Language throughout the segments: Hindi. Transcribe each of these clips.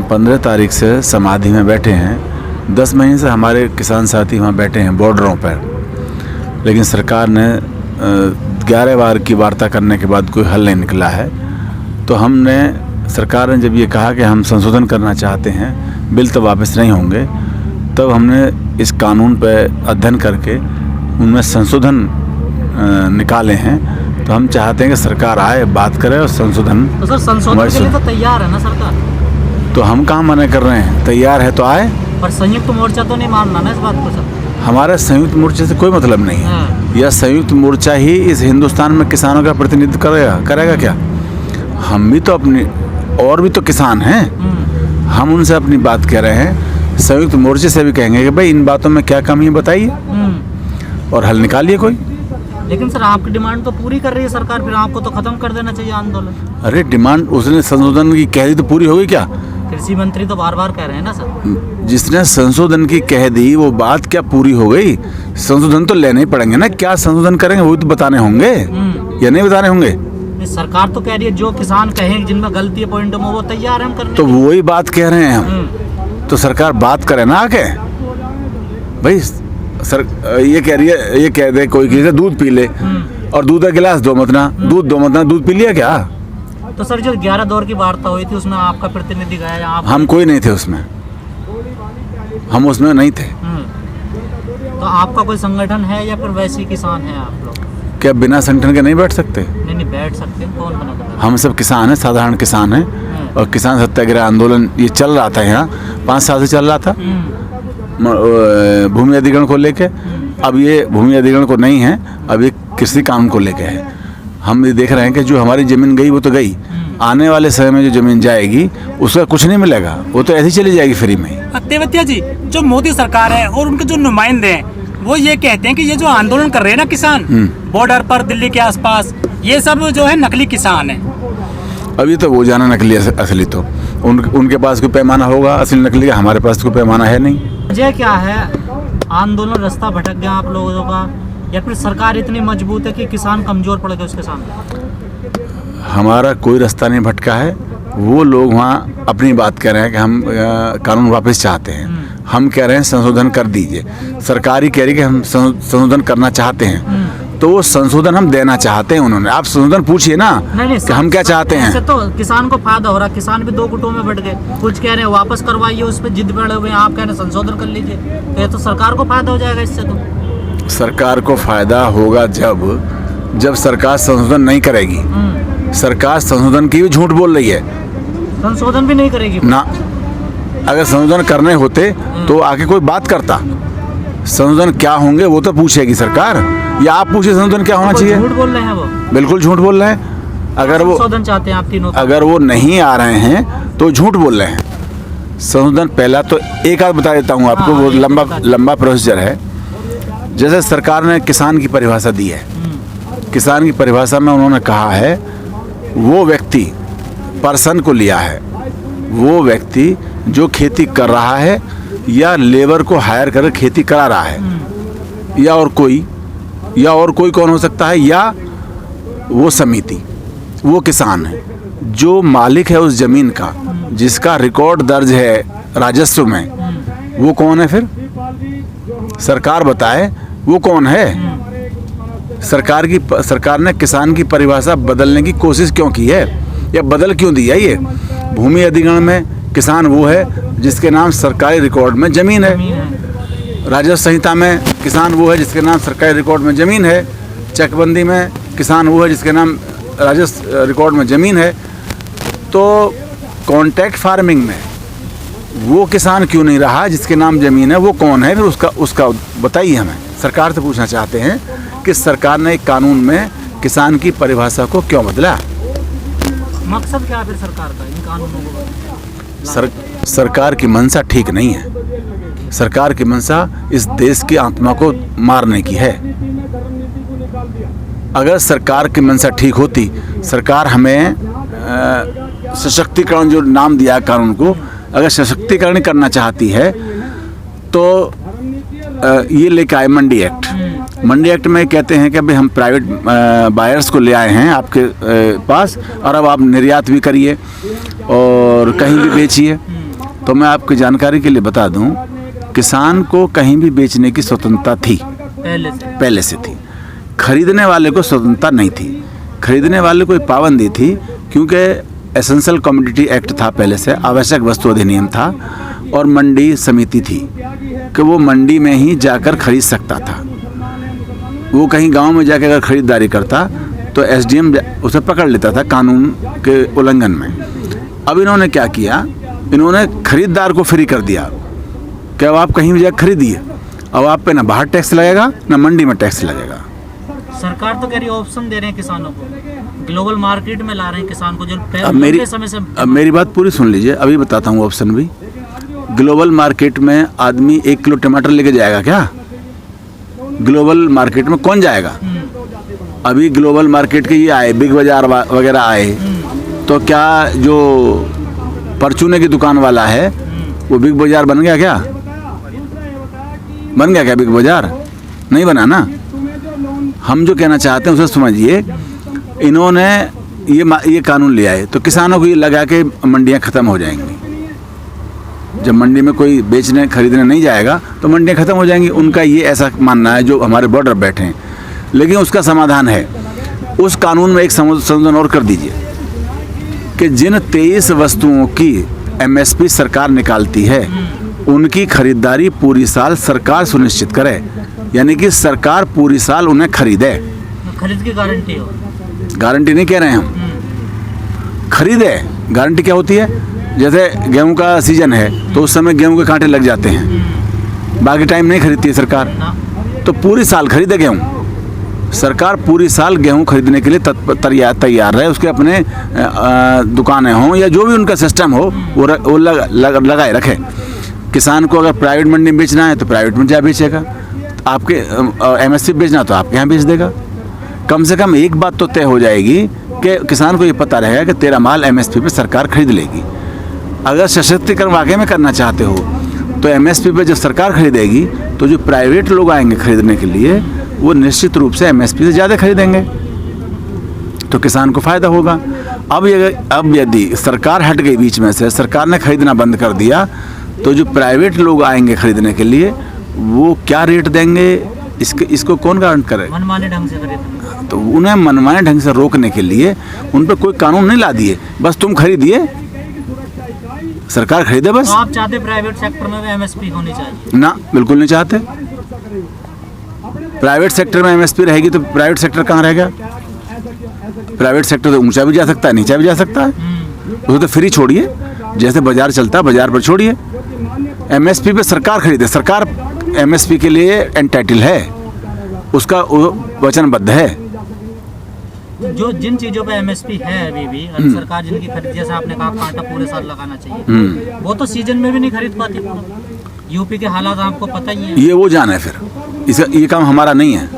15 तारीख से समाधि में बैठे हैं। 10 महीने से हमारे किसान साथी वहाँ बैठे हैं बॉर्डरों पर, लेकिन सरकार ने 11 बार की वार्ता करने के बाद कोई हल नहीं निकला है। तो सरकार ने जब ये कहा कि हम संशोधन करना चाहते हैं, बिल तो वापस नहीं होंगे, तब हमने इस कानून पर अध्ययन करके उनमें संशोधन निकाले हैं। तो हम चाहते हैं कि सरकार आए, बात करे और संशोधन। तो सर संशोधन के लिए तो तैयार है ना सरकार? तो हम कहाँ मना कर रहे हैं, तैयार है तो आए। पर संयुक्त मोर्चा तो नहीं मानना ना इस बात को सर? हमारा संयुक्त मोर्चे से कोई मतलब नहीं है। यह संयुक्त मोर्चा ही इस हिंदुस्तान में किसानों का प्रतिनिधित्व करेगा क्या? हम भी तो अपनी, और भी तो किसान हैं, हम उनसे अपनी बात कह रहे हैं। संयुक्त मोर्चे से भी कहेंगे कि भाई इन बातों में क्या कमी है बताइए और हल निकालिए कोई। लेकिन सर आपकी डिमांड तो पूरी कर रही है सरकार, फिर आपको तो खत्म कर देना चाहिए आंदोलन। अरे डिमांड उसने संशोधन की कह दी तो पूरी होगी क्या? कृषि मंत्री तो बार बार कह रहे हैं ना सर। जिसने संशोधन की कह दी वो बात क्या पूरी हो गई? संशोधन तो लेने ही पड़ेंगे ना। क्या संशोधन करेंगे वो तो बताने होंगे या नहीं बताने होंगे? सरकार तो कह रही है जो किसान कहें जिनमें गलती है पॉइंट में वो तैयार है हम करने। तो वही बात कह रहे हैं हम। तो सरकार बात करे ना आके। भाई सर ये कह रही है, ये कह दे कोई किसी दूध पी ले और दूध का गिलास दो मत ना, दूध पी लिया क्या? तो सर जो 11 दौर की वार्ता हुई थी उसमें आपका प्रतिनिधि गया? आप हम कोई नहीं थे उसमें, हम उसमें नहीं थे। तो आपका कोई संगठन है या फिर वैसे ही किसान है आप लोग? क्या बिना संगठन के नहीं बैठ सकते? नहीं बैठ सकते। कौन बना कर? हम सब किसान हैं, साधारण किसान हैं। और किसान सत्याग्रह आंदोलन ये चल रहा था यहाँ 5 साल से चल रहा था भूमि अधिग्रहण को लेके। अब ये भूमि अधिग्रहण को नहीं है, अब ये कृषि कानून को लेके है। हम ये देख रहे हैं कि जो हमारी ज़मीन गई वो तो गई, आने वाले समय में जो ज़मीन जाएगी उसका कुछ नहीं मिलेगा, वो तो ऐसी चली जाएगी फ्री में। तेवतिया जी, जो मोदी सरकार है और उनके जो नुमाइंदे हैं वो ये कहते हैं कि ये जो आंदोलन कर रहे हैं ना किसान बॉर्डर पर दिल्ली के आसपास, ये सब जो है नकली किसान है। अभी तो वो जाना नकली असली तो उनके पास कोई पैमाना होगा असली नकली का, हमारे पास कोई पैमाना है नहीं। वजह क्या है? आंदोलन रास्ता भटक गया आप लोगों का, या फिर सरकार इतनी मजबूत है कि किसान कमजोर पड़ गए उसके सामने? हमारा कोई रास्ता नहीं भटका है। वो लोग वहाँ अपनी बात कह रहे हैं कि हम कानून वापस चाहते हैं। हम कह रहे हैं संशोधन कर दीजिए। सरकार ही कह रही है कि हम संशोधन करना चाहते हैं, तो वो संशोधन हम देना चाहते हैं उन्होंने। आप संशोधन पूछिए ना कि हम क्या चाहते हैं। तो किसान को फायदा हो रहा है, किसान भी 2 गुटों में बढ़ गए। कुछ कह रहे हैं वापस करवाइए, उस पर जिद बढ़े हुए हैं, आप कह रहे हैं संशोधन कर लीजिए। तो ये तो सरकार को फायदा हो जाएगा इससे। तो सरकार को फायदा होगा जब सरकार संशोधन नहीं करेगी। सरकार संशोधन की भी झूठ बोल रही है। संशोधन भी नहीं करेगी ना। अगर संशोधन करने होते तो आके कोई बात करता। संशोधन क्या होंगे वो तो पूछेगी सरकार, या आप पूछे संशोधन क्या होना चाहिए? झूठ बोल रहे हैं वो, बिल्कुल झूठ बोल रहे हैं। अगर वो संशोधन चाहते हैं आप तीनों, अगर वो नहीं आ रहे हैं तो झूठ बोल रहे हैं। संशोधन पहला तो एक आध बता देता हूँ आपको, वो लंबा प्रोसीजर है। जैसे सरकार ने किसान की परिभाषा दी है, किसान की परिभाषा में उन्होंने कहा है वो व्यक्ति, पर्सन को लिया है, वो व्यक्ति जो खेती कर रहा है या लेबर को हायर कर खेती करा रहा है, या और कोई कौन हो सकता है, या वो समिति, वो किसान है जो मालिक है उस जमीन का, जिसका रिकॉर्ड दर्ज है राजस्व में। वो कौन है? फिर सरकार बताए वो कौन है। सरकार ने किसान की परिभाषा बदलने की कोशिश क्यों की है, या बदल क्यों दी है? ये भूमि अधिग्रहण में किसान वो है जिसके नाम सरकारी रिकॉर्ड में जमीन है। राजस्व संहिता में किसान वो है जिसके नाम सरकारी रिकॉर्ड में जमीन है। चकबंदी में किसान वो है जिसके नाम राजस्व रिकॉर्ड में जमीन है। तो कॉन्ट्रैक्ट फार्मिंग में वो किसान क्यों नहीं रहा जिसके नाम जमीन है? वो कौन है? फिर उसका बताइए। हमें सरकार से पूछना चाहते हैं कि सरकार ने एक कानून में किसान की परिभाषा को क्यों बदला? मकसद क्या है फिर सरकार का इन कानूनों को? सरकार की मंशा ठीक नहीं है। सरकार की मंशा इस देश की आत्मा को मारने की है। अगर सरकार की मंशा ठीक होती, सरकार हमें सशक्तिकरण जो नाम दिया कानून को, अगर सशक्तिकरण करना चाहती है तो ये लेके आए मंडी एक्ट में कहते हैं कि भाई हम प्राइवेट बायर्स को ले आए हैं आपके पास, और अब आप निर्यात भी करिए और कहीं भी बेचिए। तो मैं आपकी जानकारी के लिए बता दूं, किसान को कहीं भी बेचने की स्वतंत्रता थी, पहले से थी। खरीदने वाले को स्वतंत्रता नहीं थी। खरीदने वाले को पाबंदी थी, क्योंकि एसेंशियल कमोडिटी एक्ट था, पहले से आवश्यक वस्तु अधिनियम था, और मंडी समिति थी कि वो मंडी में ही जाकर खरीद सकता था। वो कहीं गांव में जाकर अगर खरीदारी करता तो एसडीएम उसे पकड़ लेता था कानून के उल्लंघन में। अब इन्होंने क्या किया, इन्होंने खरीदार को फ्री कर दिया कि अब आप कहीं भी जाकर खरीदिए, अब आप पे ना बाहर टैक्स लगेगा ना मंडी में टैक्स लगेगा। सरकार तो कह रही ऑप्शन दे रहे हैं किसानों को, ग्लोबल मार्केट में ला रहे हैं किसान को, जो अब समय से मेरी बात पूरी सुन लीजिए, अभी बताता हूँ ऑप्शन भी। ग्लोबल मार्केट में आदमी 1 किलो टमाटर लेके जाएगा क्या? ग्लोबल मार्केट में कौन जाएगा? अभी ग्लोबल मार्केट के ये आए, बिग बाजार वगैरह आए, तो क्या जो परचूने की दुकान वाला है वो बिग बाजार बन गया क्या? बन गया क्या बिग बाजार? नहीं बना ना। हम जो कहना चाहते हैं उसे समझिए। इन्होंने ये कानून ले आए तो किसानों को ये लगा कि मंडियां ख़त्म हो जाएंगी। जब मंडी में कोई बेचने खरीदने नहीं जाएगा तो मंडियां ख़त्म हो जाएंगी। उनका ये ऐसा मानना है जो हमारे बॉर्डर बैठे हैं। लेकिन उसका समाधान है, उस कानून में एक संशोधन और कर दीजिए कि जिन 23 वस्तुओं की एमएसपी सरकार निकालती है उनकी खरीदारी पूरी साल सरकार सुनिश्चित करे, यानी कि सरकार पूरी साल उन्हें खरीदे। खरीद की गारंटी हो। गारंटी नहीं कह रहे हैं हम, खरीदे। गारंटी क्या होती है? जैसे गेहूं का सीजन है तो उस समय गेहूं के कांटे लग जाते हैं, बाकी टाइम नहीं खरीदती है सरकार, तो पूरी साल खरीदे गेहूं। सरकार पूरी साल गेहूं खरीदने के लिए तैयार रहे, उसके अपने दुकानें हों या जो भी उनका सिस्टम हो वो लगाए रखे। किसान को अगर प्राइवेट मंडी में बेचना है तो प्राइवेट में जा बेचेगा, आपके एमएसपी बेचना तो आपके यहाँ बेच देगा। कम से कम एक बात तो तय हो जाएगी कि किसान को ये पता रहेगा कि तेरा माल एमएसपी पे सरकार खरीद लेगी। अगर सशक्तिकरण वाकई में करना चाहते हो तो एमएसपी पे जब सरकार खरीदेगी तो जो प्राइवेट लोग आएंगे खरीदने के लिए वो निश्चित रूप से एमएसपी से ज़्यादा खरीदेंगे, तो किसान को फ़ायदा होगा। अब यदि सरकार हट गई बीच में से, सरकार ने खरीदना बंद कर दिया, तो जो प्राइवेट लोग आएंगे खरीदने के लिए वो क्या रेट देंगे, इसको कौन गारंट करे? मनमाने ढंग से खरीदेंगे। तो उन्हें मनमाने ढंग से रोकने के लिए उन पर कोई कानून नहीं ला दिए, बस तुम खरीदिए, सरकार खरीदे बस। तो आप चाहते प्राइवेट सेक्टर में भी एमएसपी होनी चाहिए? ना, बिल्कुल नहीं चाहते। प्राइवेट सेक्टर में एमएसपी रहेगी तो प्राइवेट सेक्टर कहाँ रहेगा? प्राइवेट सेक्टर तो ऊंचा भी जा सकता है, नीचा भी जा सकता है, उसे तो फ्री छोड़िए, जैसे बाजार चलता है बाजार पर छोड़िए। एमएसपी पे सरकार खरीदे, सरकार एमएसपी के लिए एंटाइटल है, उसका वचनबद्ध है। जो जिन चीजों पे एमएसपी है अभी भी सरकार जिनकी खरीद, जैसे आपने कहा कांटा पूरे साल लगाना चाहिए, वो तो सीजन में भी नहीं खरीद पाती। यूपी के हालात आपको पता ही है। ये वो जान है, फिर ये काम हमारा नहीं है।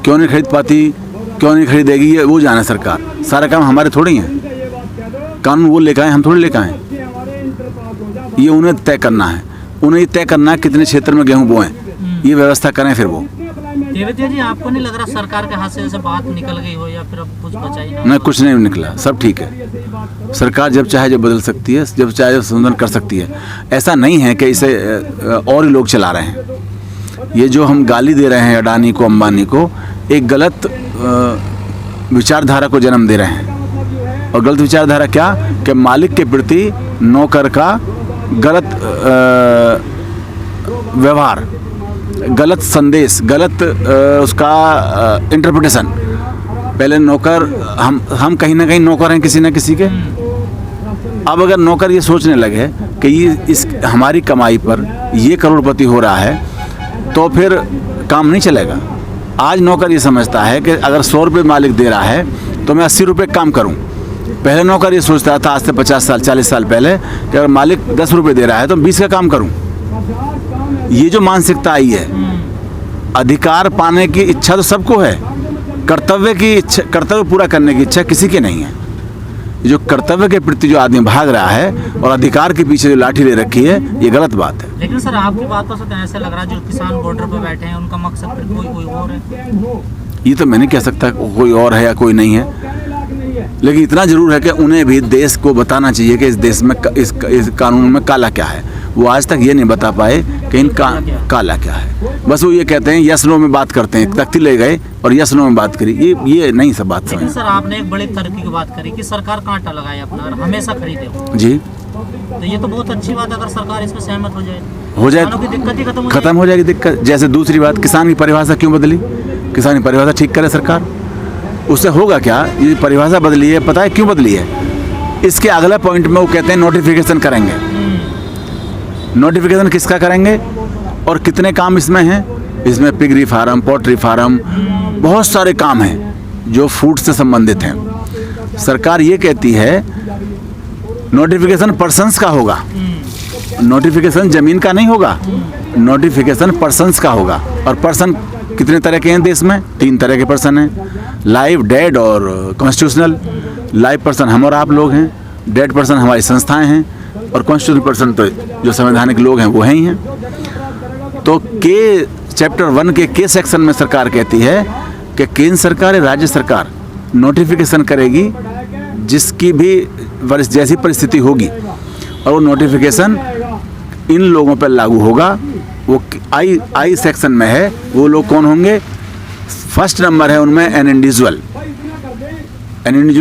क्यों नहीं खरीद पाती, क्यों नहीं खरीदेगी, ये वो जाने सरकार। सारा काम हमारे थोड़ी है, कानून वो लेकर आए, हम थोड़ी लेकर आए। ये उन्हें तय करना है, उन्हें तय करना है कितने क्षेत्र में गेहूं बोएं, ये व्यवस्था करें फिर वो। देवतिया जी, आपको नहीं लग रहा सरकार के हाथ से जैसे बात निकल गई हो या फिर अब कुछ बचा ही ना? नहीं, कुछ नहीं निकला, सब ठीक है। सरकार जब चाहे जब बदल सकती है, जब चाहे जब संशोधन कर सकती है। ऐसा नहीं है कि इसे और ही लोग चला रहे हैं। ये जो हम गाली दे रहे हैं अडानी को, अंबानी को, एक गलत विचारधारा को जन्म दे रहे हैं। और गलत विचारधारा क्या? कि मालिक के प्रति नौकर का गलत व्यवहार, गलत संदेश, गलत उसका इंटरप्रिटेशन। पहले नौकर, हम कहीं ना कहीं नौकर हैं किसी न किसी के। अब अगर नौकर ये सोचने लगे कि ये इस हमारी कमाई पर ये करोड़पति हो रहा है तो फिर काम नहीं चलेगा। आज नौकर ये समझता है कि अगर 100 रुपये मालिक दे रहा है तो मैं 80 रुपये काम करूं। पहले नौकर ये सोचता था, आज से 50 साल 40 साल पहले, कि अगर मालिक 10 रुपये दे रहा है तो 20 का काम करूं। ये जो मानसिकता आई है, अधिकार पाने की इच्छा तो सबको है, कर्तव्य की इच्छा, कर्तव्य पूरा करने की इच्छा किसी की नहीं है। जो कर्तव्य के प्रति जो आदमी भाग रहा है और अधिकार के पीछे जो लाठी ले रखी है, ये गलत बात है। लेकिन सर, आपकी बातों से तो ऐसा लग रहा है जो किसान बॉर्डर पर बैठे हैं उनका मकसद फिर कोई और है। ये तो मैं नहीं कह सकता कोई और है या कोई नहीं है। लेकिन इतना जरूर है कि उन्हें भी देश को बताना चाहिए कि इस देश में इस कानून में काला क्या है। वो आज तक ये नहीं बता पाए कि इनका काला क्या है। बस वो ये कहते हैं यस नो में बात करते हैं, तख्ती ले गए और यस नो में बात करी। ये नहीं सब बात लेकिन समझ। सर आपने एक बड़ी तरक्की की बात करी कि सरकार कांटा लगाए अपना और हमेशा खरीदे वो। जी तो ये तो बहुत अच्छी बात है, अगर सरकार इस पर सहमत हो जाए तो किसानों की दिक्कत ही खत्म हो जाएगी दिक्कत। जैसे दूसरी बात, किसान की परिभाषा क्यों बदली? किसान की परिभाषा ठीक करे सरकार, उससे होगा क्या? ये परिभाषा बदली है, पता है क्यों बदली है? इसके अगला पॉइंट में वो कहते हैं नोटिफिकेशन करेंगे। नोटिफिकेशन किसका करेंगे और कितने काम इसमें हैं? इसमें पिगरी फार्म, पोल्ट्री फार्म, बहुत सारे काम हैं जो फूड से संबंधित हैं। सरकार ये कहती है नोटिफिकेशन पर्सन्स का होगा, नोटिफिकेशन जमीन का नहीं होगा, नोटिफिकेशन पर्सन्स का होगा। और पर्सन कितने तरह के हैं देश में? 3 तरह के पर्सन हैं, लाइव, डेड और कॉन्स्टिट्यूशनल। लाइव पर्सन हम और आप लोग हैं, डेड पर्सन हमारी संस्थाएं हैं, और कॉन्स्टिट्यूशनल पर्सन तो जो संवैधानिक लोग हैं वो हैं ही हैं। तो के चैप्टर 1 के सेक्शन में सरकार कहती है कि केंद्र सरकार या राज्य सरकार नोटिफिकेशन करेगी जिसकी भी जैसी परिस्थिति होगी, और वो नोटिफिकेशन इन लोगों पर लागू होगा। वो आई सेक्शन में है। वो लोग कौन होंगे? फर्स्ट नंबर है उनमें एन इंडिविजुअल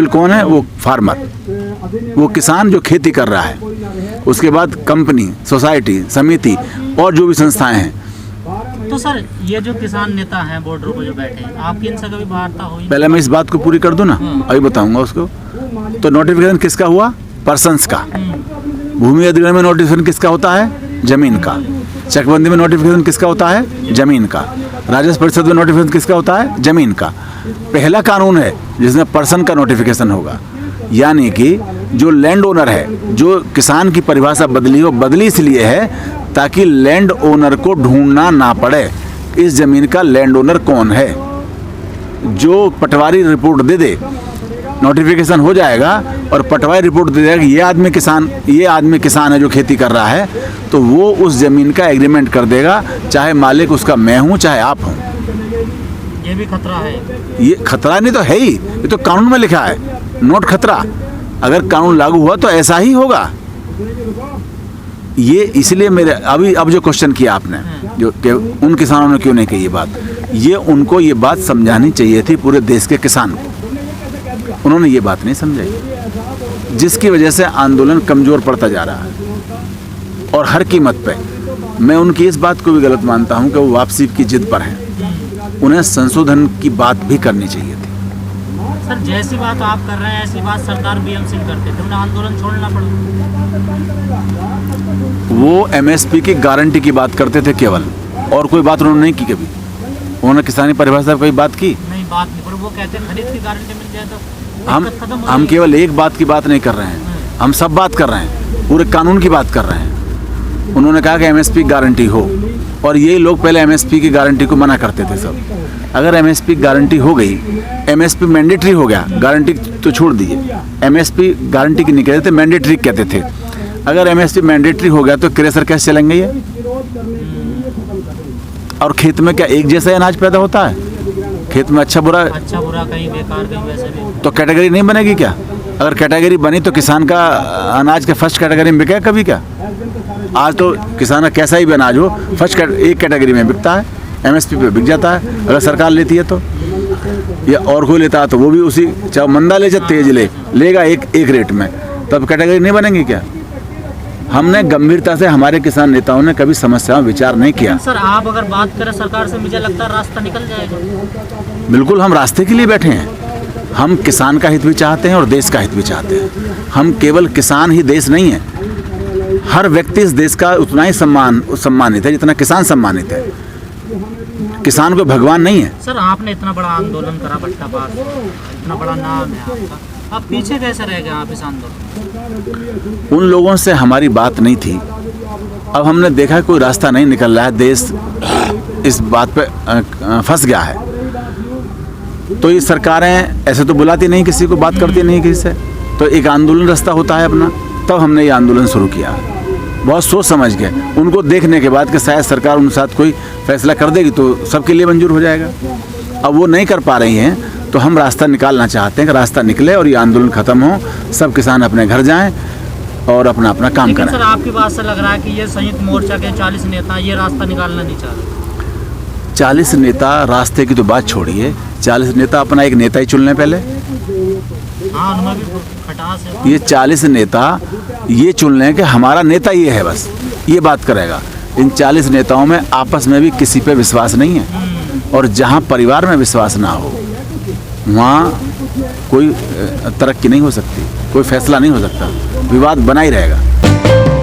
कौन है? वो फार्मर, वो किसान जो खेती कर रहा है। उसके बाद कंपनी, सोसाइटी, समिति और जो भी संस्थाएं हैं। तो सर ये जो किसान नेता हैं बॉर्डर पर जो बैठे हैं, आपकी इनसे कभी वार्ता हुई? पहले मैं इस बात को पूरी कर दूं ना, अभी बताऊंगा उसको। तो नोटिफिकेशन किसका हुआ? पर्सन्स का। भूमि अधिग्रहण में नोटिफिकेशन किसका होता है? जमीन का। चकबंदी में नोटिफिकेशन किसका होता है? जमीन का। राजस्व परिषद में नोटिफिकेशन किसका होता है? जमीन का। पहला कानून है जिसमें पर्सन का नोटिफिकेशन होगा, यानी कि जो लैंड ओनर है, जो किसान की परिभाषा बदली हो, बदली इसलिए है ताकि लैंड ओनर को ढूंढना ना पड़े इस जमीन का लैंड ओनर कौन है। जो पटवारी रिपोर्ट दे दे, नोटिफिकेशन हो जाएगा और पटवारी रिपोर्ट दे देगा कि ये आदमी किसान है जो खेती कर रहा है, तो वो उस जमीन का एग्रीमेंट कर देगा, चाहे मालिक उसका मैं हूँ चाहे आप हूँ। ये भी खतरा है। ये खतरा नहीं तो है ही, ये तो कानून में लिखा है, नोट खतरा। अगर कानून लागू हुआ तो ऐसा ही होगा। ये इसलिए मेरे अब जो क्वेश्चन किया आपने, जो कि उन किसानों ने क्यों नहीं कही ये बात, ये उनको ये बात समझानी चाहिए थी पूरे देश के किसान को। उन्होंने ये बात नहीं समझाई, जिसकी वजह से आंदोलन कमज़ोर पड़ता जा रहा है। और हर कीमत पे मैं उनकी इस बात को भी गलत मानता हूं कि वो वापसी की जिद पर हैं। उन्हें संशोधन की बात भी करनी चाहिए थी। सर जैसी बात आप कर रहे हैं ऐसी बात सरदार बीएम सिंह करते थे, उन्हें आंदोलन छोड़ना पड़ा। वो एमएसपी की गारंटी की बात करते थे केवल, और कोई बात उन्होंने नहीं की कभी। उन्होंने किसानी परिभाषा पर कोई बात की नहीं, बात नहीं। पर वो कहते हैं खरीद की गारंटी मिल जाए तो हम केवल एक बात की बात नहीं कर रहे हैं, हम सब बात कर रहे हैं, पूरे कानून की बात कर रहे हैं। उन्होंने कहा कि एमएसपी गारंटी हो, और यही लोग पहले एमएसपी की गारंटी को मना करते थे सब। अगर एमएसपी गारंटी हो गई, एमएसपी मैंडेटरी हो गया, गारंटी तो छोड़ दीजिए, एमएसपी गारंटी की नहीं कहते थे, मैंडेटरी कहते थे। अगर एमएसपी मैंडेटरी हो गया तो क्रेशर कैसे चलेंगे ये? और खेत में क्या एक जैसा अनाज पैदा होता है? खेत में अच्छा बुरा कहीं बेकार कहीं वैसे भी तो कैटेगरी नहीं बनेगी क्या? अगर कैटेगरी बनी तो किसान का अनाज के फर्स्ट कैटेगरी में बिका कभी क्या? आज तो किसान का कैसा ही भी अनाज हो फर्स्ट एक कैटेगरी में बिकता है, एमएसपी पे बिक जाता है। अगर सरकार लेती है तो, या और कोई लेता है तो वो भी उसी, चाहे मंदा ले चाहे तेज लेगा एक रेट में, तब कैटेगरी नहीं बनेगी क्या? हमने गंभीरता से, हमारे किसान नेताओं ने कभी समस्या में विचार नहीं किया। सर आप अगर बात करें सरकार से, मुझे लगता है रास्ता निकल जाएगा। बिल्कुल, हम रास्ते के लिए बैठे हैं। हम किसान का हित भी चाहते हैं और देश का हित भी चाहते हैं। हम केवल किसान ही देश नहीं है, हर व्यक्ति इस देश का उतना ही सम्मानित है जितना किसान सम्मानित है। किसान को भगवान नहीं है। सर आपने इतना बड़ा आंदोलन करा भट्टा पास, इतना बड़ा नाम है आपका, अब पीछे कैसे रह गए आप इस आंदोलन? उन लोगों से हमारी बात नहीं थी। अब हमने देखा कोई रास्ता नहीं निकल रहा है, देश इस बात पे फंस गया है। तो ये सरकारें ऐसे तो बुलाती नहीं किसी को, बात करती नहीं किसी से, तो एक आंदोलन रास्ता होता है अपना। तब हमने ये आंदोलन शुरू किया, बहुत सोच समझ के, उनको देखने के बाद कि शायद सरकार उनके साथ कोई फैसला कर देगी तो सबके लिए मंजूर हो जाएगा। अब वो नहीं कर पा रही हैं तो हम रास्ता निकालना चाहते हैं कि रास्ता निकले और ये आंदोलन ख़त्म हो, सब किसान अपने घर जाएं और अपना अपना काम लेकिन करें। सर आपकी बात से लग रहा है कि ये संयुक्त मोर्चा के 40 नेता ये रास्ता निकालना नहीं चाह रहे। 40 नेता रास्ते की तो बात छोड़िए, 40 नेता अपना एक नेता ही चुन लें पहले। हाँ, उनमें भी खटास है। ये 40 नेता ये चुन लें कि हमारा नेता ये है, बस ये बात करेगा। इन 40 नेताओं में आपस में भी किसी पे विश्वास नहीं है, और जहाँ परिवार में विश्वास ना हो वहाँ कोई तरक्की नहीं हो सकती, कोई फैसला नहीं हो सकता, विवाद बना ही रहेगा।